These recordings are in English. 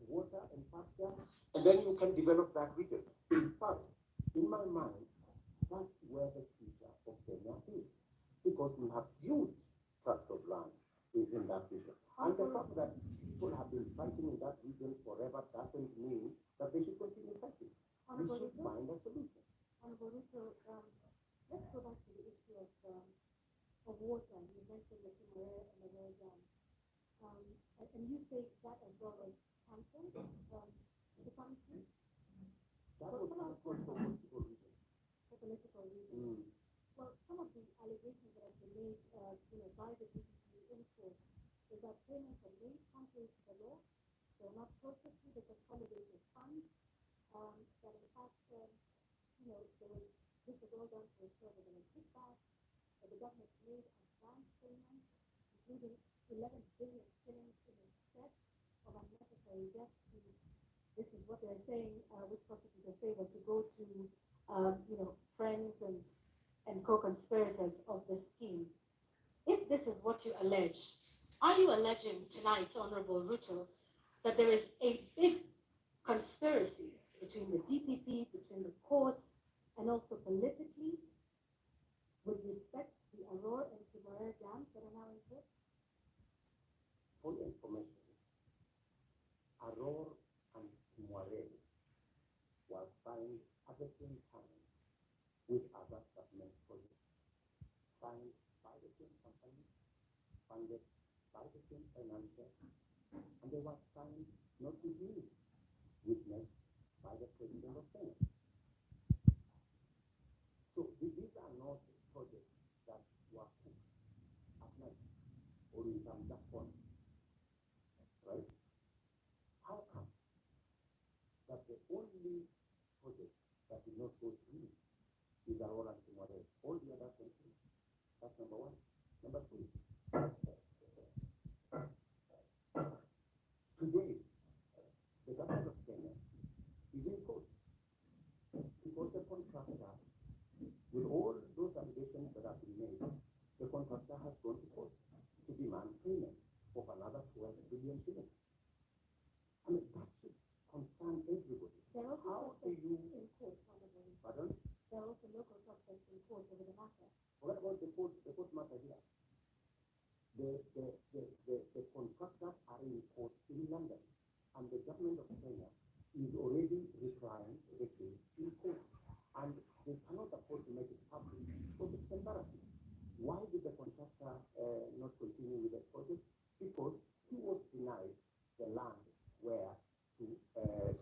Water and pasture, and then you can develop that region. In fact, in my mind, that's where the future of Kenya is, because we have huge tracts of land in that region. And the fact that people have been fighting in that region forever doesn't mean that they should continue fighting. We should find a solution. Honorable Ruto, let's go back to the issue of water. You mentioned the Kimare and the Royal Dam. And you say that as well as cancelled the country That was cancelled for political reasons. for political reasons. Well, some of the allegations that have been made, by the DPP in court is that payments are made contrary to the law. They're not processed through the consolidated funds. That in fact, this was all done to ensure that there was kickback. That the government made advance payments, including 11 billion shillings in instead of unnecessary debt. This is what they're saying, which prosecutors say was to go to, friends and co-conspirators of the scheme. If this is what you allege, are you alleging tonight, Honorable Ruto, that there is a big conspiracy between the DPP, between the courts, and also politically, with respect to the Aurora and Kimare dams that are now in court? For your information, Aror and Kimare were signed at the same time with other government projects, signed by the same company, funded by the same financier, and they were signed not to be witnessed by the President of Kenya. So these are not projects that were put at night or in some dark corner, right? How come that the only project that did not go through is Aurora and Kimare? All the others went through. That's number one. Number two, today, the government of Kenya is in court because the contractor, with all those allegations that have been made, the contractor has gone to court to demand payment of another 12 billion shillings. I mean, that should concern everybody. There are How also do you... in court, Honorable. Pardon? There are also local suspects in court over the matter. What about the court matter here? The contractors are in court in London, and the government of Kenya is already replying the case in court, and they cannot afford to make it public because it's embarrassing. Why did the contractor contractor not continue with the project because he was denied the land where to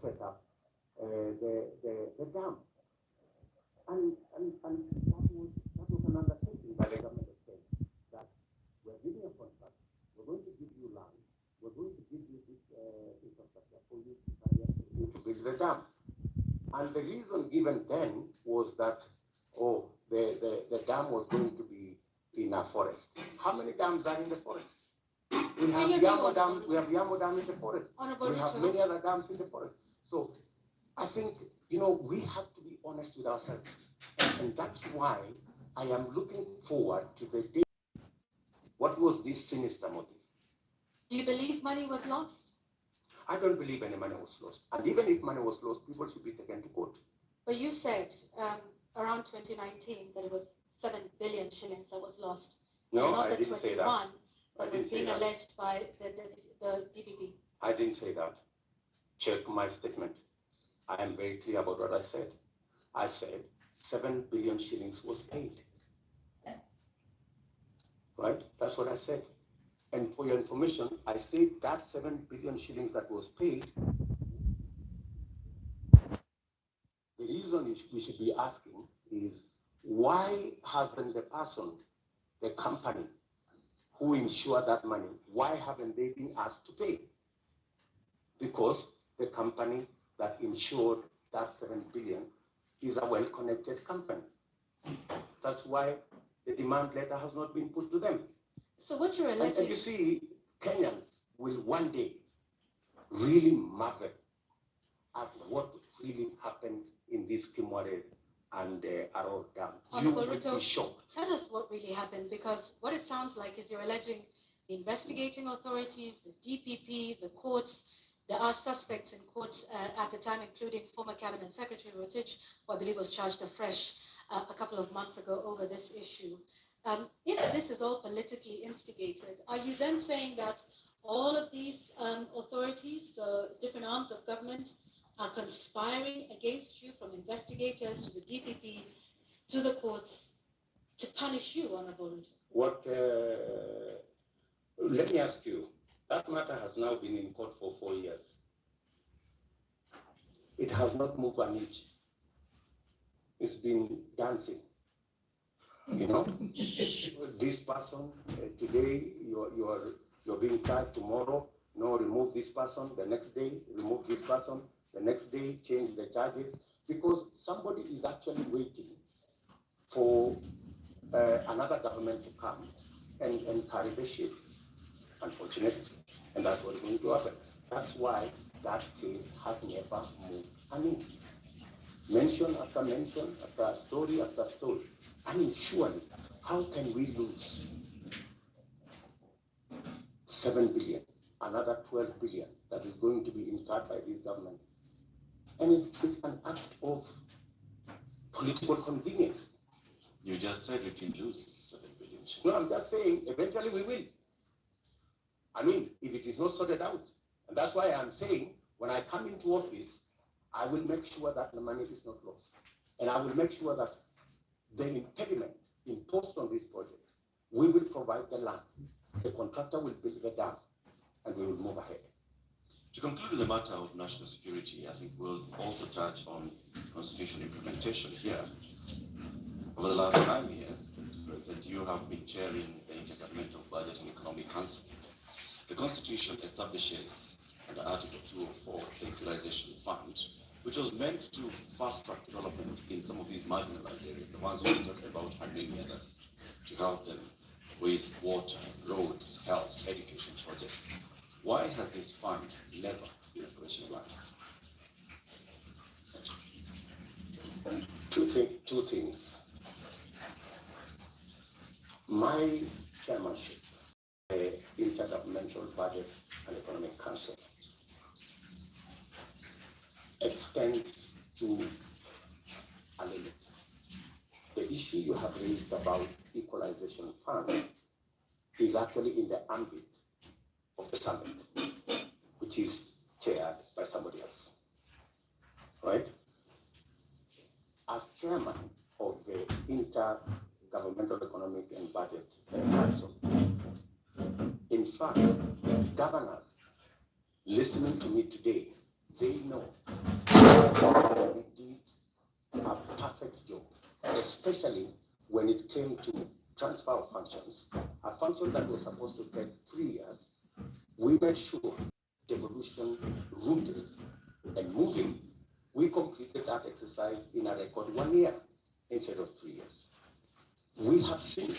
set up the dam. And that was an undertaking by the government of Kenya that we're giving a contract, we're going to give you land, we're going to give you this infrastructure for you to build the dam. And the reason given then was that, the dam was going to be in a forest. How many dams are in the forest? We have Yamo Dam in the forest. We have many other dams in the forest. So I think, we have to be honest with ourselves. And that's why I am looking forward to the day. What was this sinister motive? Do you believe money was lost? I don't believe any money was lost. And even if money was lost, people should be taken to court. But you said around 2019 that it was 7 billion shillings that was lost. No, not I the didn't say that. That was being alleged by the DPP. I didn't say that. Check my statement. I am very clear about what I said. I said 7 billion shillings was paid. Right? That's what I said. And for your information, I said that 7 billion shillings that was paid, the reason we should be asking is, why hasn't the person, the company who insured that money, why haven't they been asked to pay? Because the company that insured that 7 billion is a well-connected company. That's why the demand letter has not been put to them. So what you're alleging... And you see, Kenyans will one day really marvel at what really happened in this Kimware and Aror Dam. You will be shocked. Tell us what really happened, because what it sounds like is you're alleging the investigating authorities, the DPP, the courts. There are suspects in court at the time, including former Cabinet Secretary Rotich, who I believe was charged afresh a couple of months ago over this issue. If this is all politically instigated, are you then saying that all of these authorities, the different arms of government, are conspiring against you, from investigators to the DPP to the courts, to punish you, Honorable Ruto? Let me ask you, that matter has now been in court for 4 years. It has not moved an inch. It's been dancing. This person, today you're being charged, tomorrow, no, remove this person, the next day, remove this person, the next day, change the charges, because somebody is actually waiting for another government to come and carry the ship, unfortunately. And that's what's going to happen. That's why that case has never moved an inch. Mention after mention, after story after story. I mean, surely, how can we lose 7 billion, another 12 billion that is going to be incurred by this government? And it's an act of political convenience. You just said you can lose 7 billion. No, I'm just saying, eventually we will. I mean, if it is not sorted out. And that's why I'm saying, when I come into office, I will make sure that the money is not lost. And I will make sure that the impediment imposed on this project, we will provide the land. The contractor will build the dam, and we will move ahead. To conclude the matter of national security, I think we'll also touch on constitutional implementation here. Over the last 5 years, President, you have been chairing the Intergovernmental Budget and Economic Council. The Constitution establishes, under Article 204, the Equalization Fund, which was meant to fast-track development in some of these marginalized areas, the ones we talked about, and many others, to help them with water, roads, health, education projects. Why has this fund never been operationalized? Two things. My chairmanship, the Intergovernmental Budget and Economic Council, extends to a limit. The issue you have raised about equalization fund is actually in the ambit of the summit, which is chaired by somebody else, right? As chairman of the Intergovernmental Economic and Budget Council, fact, governors listening to me today, they know we did a perfect job, especially when it came to transfer of functions, a function that was supposed to take 3 years. We made sure devolution, rooted, and moving, we completed that exercise in a record 1 year instead of 3 years. We have seen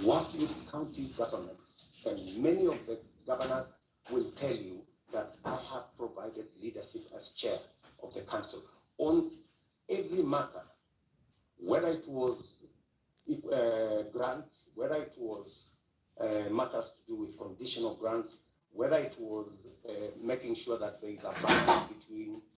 work with county governments, and many of the governors will tell you that I have provided leadership as chair of the council on every matter, whether it was grants, whether it was matters to do with conditional grants, whether it was making sure that there is a balance between